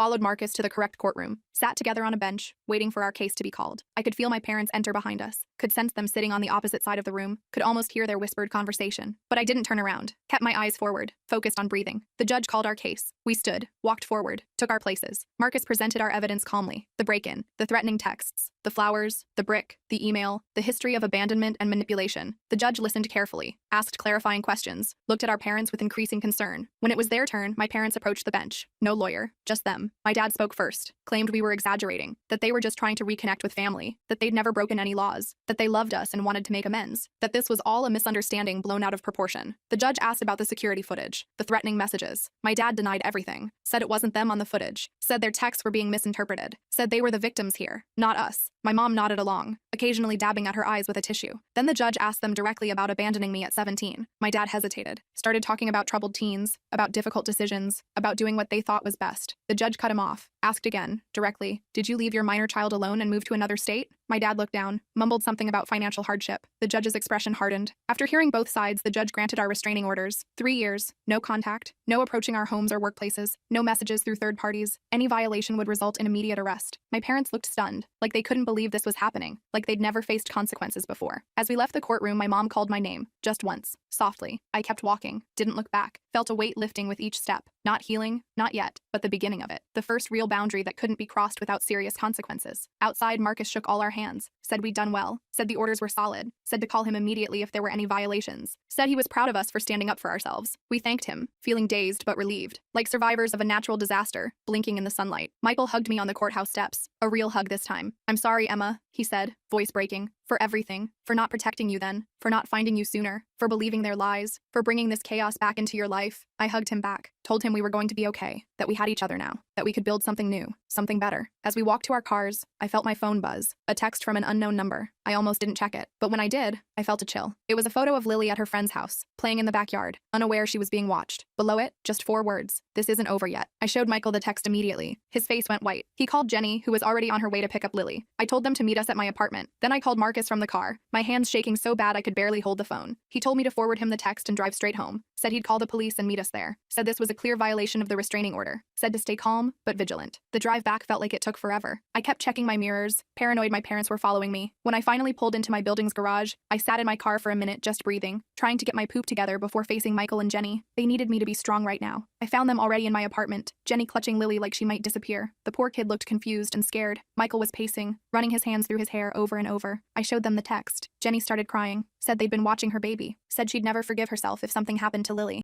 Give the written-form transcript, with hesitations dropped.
followed Marcus to the correct courtroom, sat together on a bench, waiting for our case to be called. I could feel my parents enter behind us, could sense them sitting on the opposite side of the room, could almost hear their whispered conversation. But I didn't turn around, kept my eyes forward, focused on breathing. The judge called our case. We stood, walked forward, took our places. Marcus presented our evidence calmly. The break-in, the threatening texts, the flowers, the brick, the email, the history of abandonment and manipulation. The judge listened carefully, asked clarifying questions, looked at our parents with increasing concern. When it was their turn, my parents approached the bench. No lawyer, just them. My dad spoke first, claimed we were exaggerating, that they were just trying to reconnect with family, that they'd never broken any laws, that they loved us and wanted to make amends, that this was all a misunderstanding blown out of proportion. The judge asked about the security footage, the threatening messages. My dad denied everything, said it wasn't them on the footage, said their texts were being misinterpreted, said they were the victims here, not us. My mom nodded along, occasionally dabbing at her eyes with a tissue. Then the judge asked them directly about abandoning me at 17. My dad hesitated, started talking about troubled teens, about difficult decisions, about doing what they thought was best. The judge cut him off, asked again, directly, "Did you leave your minor child alone and move to another state?" My dad looked down, mumbled something about financial hardship. The judge's expression hardened. After hearing both sides, the judge granted our restraining orders. 3 years, no contact, no approaching our homes or workplaces, no messages through third parties. Any violation would result in immediate arrest. My parents looked stunned, like they couldn't believe this was happening, like they'd never faced consequences before. As we left the courtroom, my mom called my name, just once, softly. I kept walking, didn't look back, felt a weight lifting with each step. Not healing, not yet, but the beginning of it. The first real boundary that couldn't be crossed without serious consequences. Outside, Marcus shook all our hands, said we'd done well, said the orders were solid, said to call him immediately if there were any violations, said he was proud of us for standing up for ourselves. We thanked him, feeling dazed but relieved, like survivors of a natural disaster, blinking in the sunlight. Michael hugged me on the courthouse steps, a real hug this time. "I'm sorry, Emma," he said, voice breaking, "for everything, for not protecting you then, for not finding you sooner, for believing their lies, for bringing this chaos back into your life." I hugged him back, told him we were going to be okay, that we had each other now, that we could build something new, something better. As we walked to our cars, I felt my phone buzz, a text from an unknown number. I almost didn't check it, but when I did, I felt a chill. It was a photo of Lily at her friend's house, playing in the backyard, unaware she was being watched. Below it, just 4 words: "This isn't over yet." I showed Michael the text immediately. His face went white. He called Jenny, who was already on her way to pick up Lily. I told them to meet us at my apartment. Then I called Marcus from the car, my hands shaking so bad I could barely hold the phone. He told me to forward him the text and drive straight home. Said he'd call the police and meet us there. Said this was a clear violation of the restraining order. Said to stay calm, but vigilant. The drive back felt like it took forever. I kept checking my mirrors, paranoid my parents were following me. When I finally pulled into my building's garage, I sat in my car for a minute just breathing, trying to get my poop together before facing Michael and Jenny. They needed me to be strong right now. I found them already in my apartment, Jenny clutching Lily like she might disappear. The poor kid looked confused and scared. Michael was pacing, running his hands through his hair over and over. I showed them the text. Jenny started crying, said they'd been watching her baby, said she'd never forgive herself if something happened to Lily.